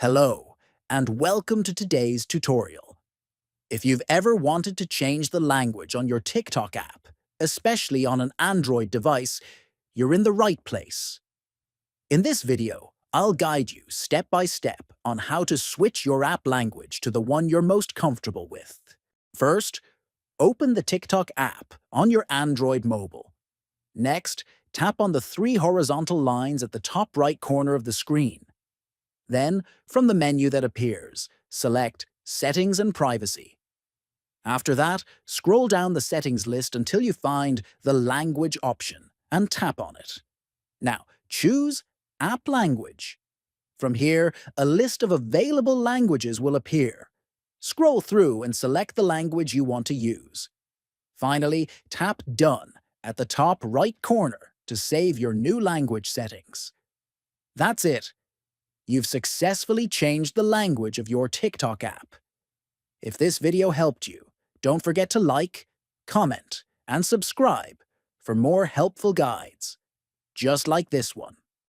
Hello, and welcome to today's tutorial. If you've ever wanted to change the language on your TikTok app, especially on an Android device, you're in the right place. In this video, I'll guide you step by step on how to switch your app language to the one you're most comfortable with. First, open the TikTok app on your Android mobile. Next, tap on the three horizontal lines at the top right corner of the screen. Then, from the menu that appears, select Settings and Privacy. After that, scroll down the settings list until you find the Language option and tap on it. Now, choose App Language. From here, a list of available languages will appear. Scroll through and select the language you want to use. Finally, tap Done at the top right corner to save your new language settings. That's it. You've successfully changed the language of your TikTok app. If this video helped you, don't forget to like, comment, and subscribe for more helpful guides, just like this one.